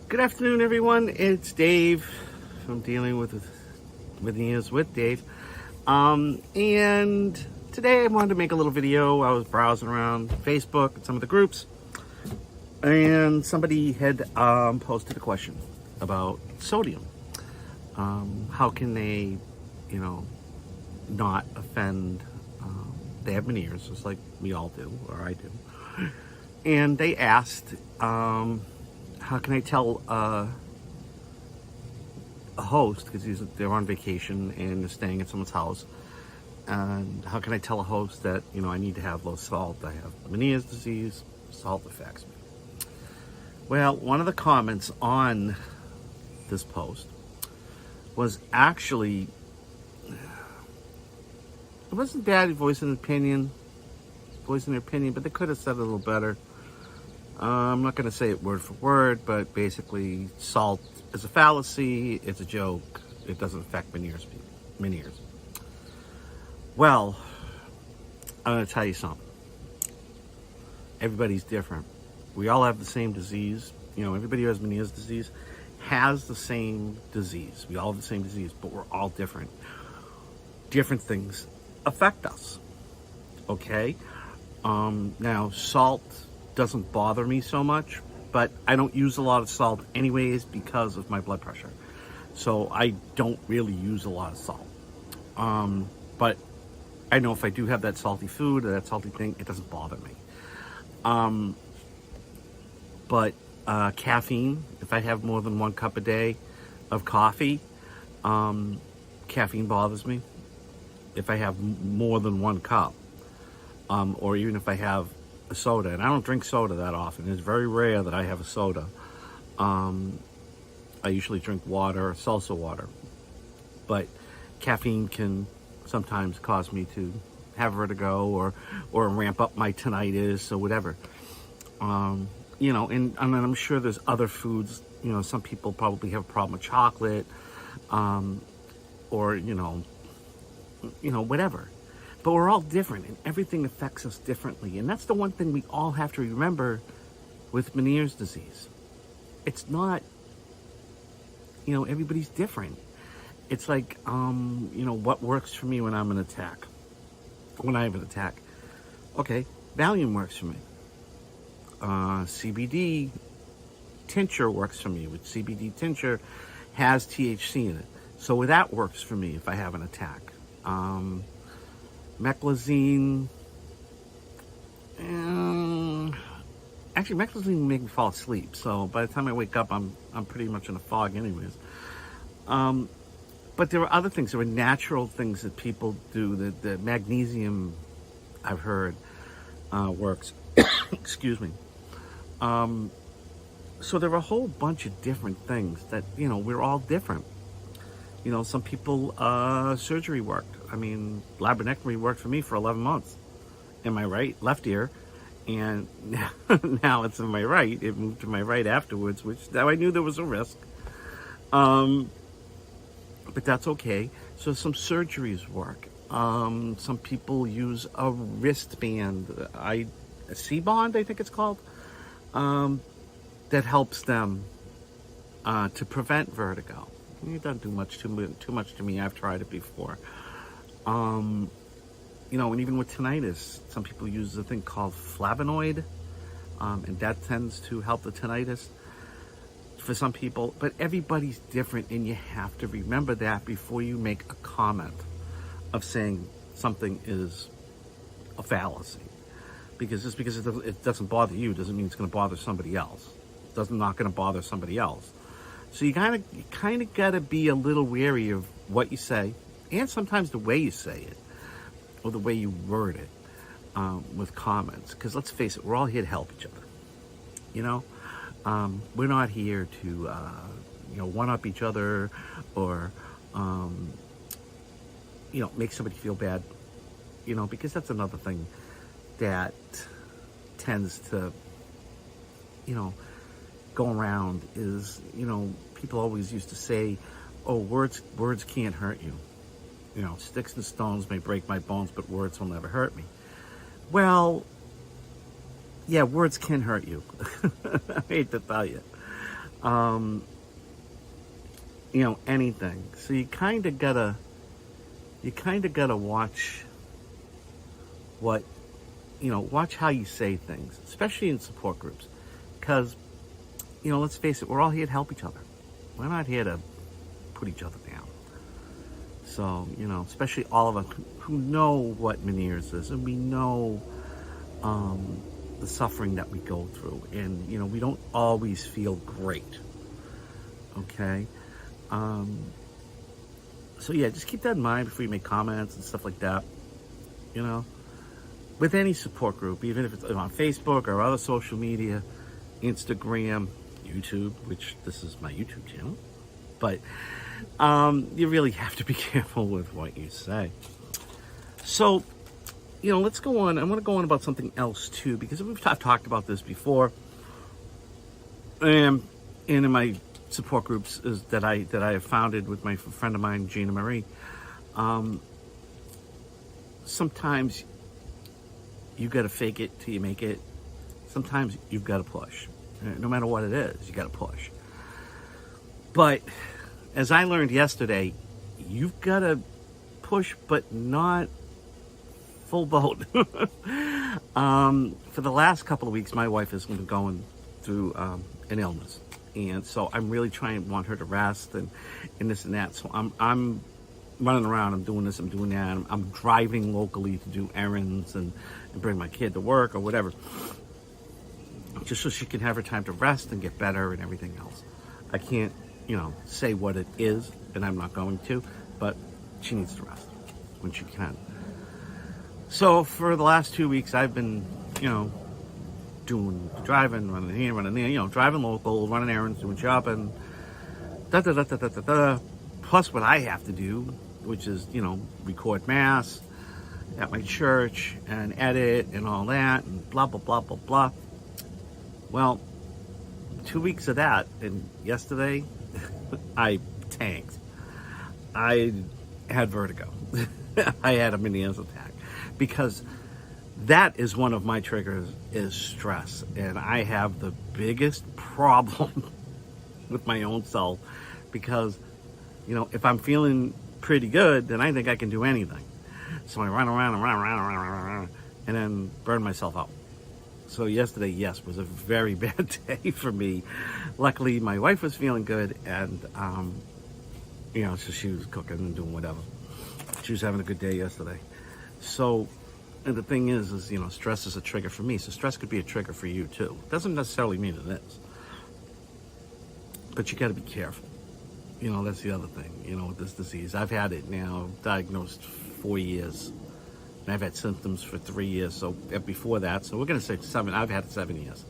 Good afternoon, everyone. It's Dave from Dealing with Meniere with Dave. And today I wanted to make a little video. I was browsing around Facebook and some of the groups, and somebody had posted a question about sodium. How can they, not offend? They have Meniere's, just like we all do, or I do. And they asked, how can I tell a host, because they're on vacation and they're staying at someone's house, and how can I tell a host that, I need to have low salt, I have Meniere's disease, salt affects me? Well, one of the comments on this post was actually, it wasn't bad voicing their opinion, but they could have said it a little better. I'm not going to say it word for word, but basically, salt is a fallacy. It's a joke. It doesn't affect Meniere's. Well, I'm going to tell you something. Everybody's different. We all have the same disease. Everybody who has Meniere's disease has the same disease. We all have the same disease, but we're all different. Different things affect us. Okay? Now, salt doesn't bother me so much, but I don't use a lot of salt anyways because of my blood pressure. So I don't really use a lot of salt. But I know if I do have that salty food or that salty thing, it doesn't bother me. But caffeine, if I have more than 1 cup a day of coffee, caffeine bothers me. If I have more than 1 cup, or even if I have a soda, and I don't drink soda that often. It's very rare that I have a soda. I usually drink water, salsa water. But caffeine can sometimes cause me to have vertigo or ramp up my tinnitus or whatever. And I'm sure there's other foods. Some people probably have a problem with chocolate, or whatever. But we're all different, and everything affects us differently. And that's the one thing we all have to remember with Meniere's disease. It's not, everybody's different. It's like, what works for me when I'm in attack? When I have an attack. Okay, Valium works for me. CBD tincture works for me. With CBD tincture has THC in it. So that works for me if I have an attack. Meclizine, actually meclizine will make me fall asleep, so by the time I wake up I'm pretty much in a fog anyways. But there are other things. There are natural things that people do. The magnesium, I've heard, works. Excuse me. So there are a whole bunch of different things that, we're all different. Some people, surgery worked. Labyrinectomy worked for me for 11 months in my left ear, and now it's in my right. It moved to my right afterwards, which now I knew there was a risk. But that's okay. So some surgeries work. Some people use a wristband, a C-bond, I think it's called, that helps them to prevent vertigo. It doesn't do too much to me. I've tried it before. And even with tinnitus, some people use a thing called flavonoid, and that tends to help the tinnitus for some people. But everybody's different, and you have to remember that before you make a comment of saying something is a fallacy. Because just because it doesn't bother you doesn't mean it's going to bother somebody else. It's not going to bother somebody else. So you kind of got to be a little wary of what you say, and sometimes the way you say it, or the way you word it, with comments. Because let's face it, we're all here to help each other. We're not here to, one-up each other or, make somebody feel bad. Because that's another thing that tends to, go around is, people always used to say, oh, words can't hurt you. Sticks and stones may break my bones, but words will never hurt me. Well, yeah, words can hurt you. I hate to tell you. anything. So you kind of gotta watch what, watch how you say things, especially in support groups. Because, let's face it, we're all here to help each other. We're not here to put each other down. So, especially all of us who know what Meniere's is, and we know the suffering that we go through. And, we don't always feel great. Okay? So yeah, just keep that in mind before you make comments and stuff like that. With any support group, even if it's on Facebook or other social media, Instagram, YouTube, which this is my YouTube channel, but you really have to be careful with what you say. So, let's go on. I want to go on about something else too, because I've talked about this before, and in my support groups that I have founded with my friend of mine, Gina Marie. Sometimes you got to fake it till you make it. Sometimes you've got to push. No matter what it is, you got to push. But as I learned yesterday, you've got to push, but not full boat. For the last couple of weeks, my wife has been going through an illness. And so I'm really want her to rest and this and that. So I'm running around, I'm doing this, I'm doing that. I'm driving locally to do errands and bring my kid to work or whatever. Just so she can have her time to rest and get better and everything else. I can't, say what it is, and I'm not going to, but she needs to rest when she can. So for the last 2 weeks, I've been, driving, running here, running there, driving local, running errands, doing shopping, plus what I have to do, which is, record mass at my church and edit and all that and blah, blah, blah, blah, blah. Well, 2 weeks of that, and yesterday I tanked. I had vertigo. I had a Meniere attack because that is one of my triggers, is stress. And I have the biggest problem with my own self because, if I'm feeling pretty good, then I think I can do anything. So I run around, and then burn myself out. So yesterday, yes, was a very bad day for me. Luckily, my wife was feeling good, and, so she was cooking and doing whatever. She was having a good day yesterday. So, and the thing is, stress is a trigger for me. So stress could be a trigger for you too. Doesn't necessarily mean it is. But you got to be careful. That's the other thing, with this disease. I've had it now, diagnosed 4 years. And I've had symptoms for 3 years. So before that, so we're going to say 7. I've had it 7 years.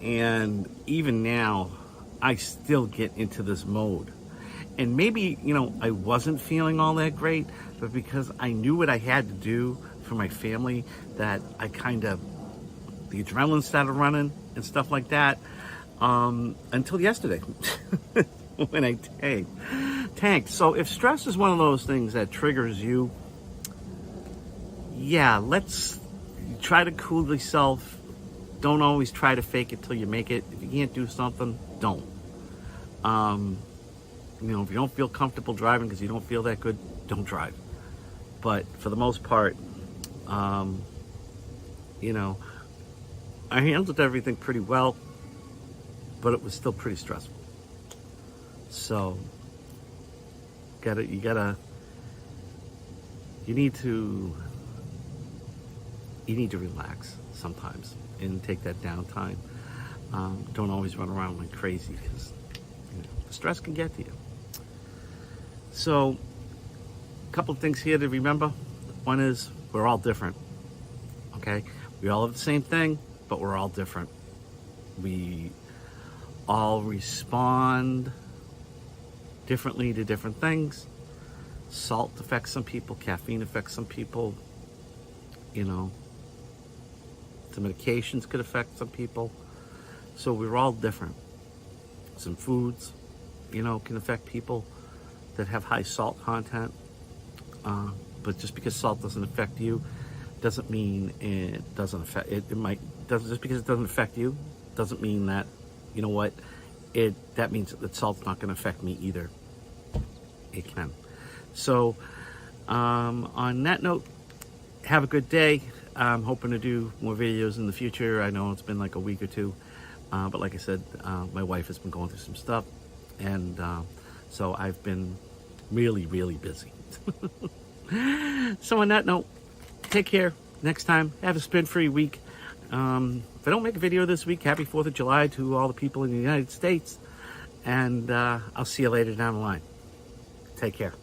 And even now, I still get into this mode. And maybe, I wasn't feeling all that great, but because I knew what I had to do for my family, that I the adrenaline started running and stuff like that, until yesterday when I tanked. So if stress is one of those things that triggers you, yeah, let's try to cool yourself. Don't always try to fake it till you make it. If you can't do something, don't. If you don't feel comfortable driving because you don't feel that good, don't drive. But for the most part, I handled everything pretty well, but it was still pretty stressful. So, you need to relax sometimes and take that downtime. Don't always run around like crazy because the stress can get to you. So, a couple of things here to remember. One is we're all different. Okay? We all have the same thing, but we're all different. We all respond differently to different things. Salt affects some people, caffeine affects some people, some medications could affect some people. So we're all different. Some foods, can affect people that have high salt content. But just because salt doesn't affect you doesn't mean it doesn't affect it. Just because it doesn't affect you doesn't mean that, that means that salt's not going to affect me either. It can. So on that note, have a good day. I'm hoping to do more videos in the future. I know it's been like a week or two, but like I said, my wife has been going through some stuff, and so I've been really, really busy. So on that note, take care. Next time, have a spin-free week. If I don't make a video this week, happy 4th of July to all the people in the United States, and I'll see you later down the line. Take care.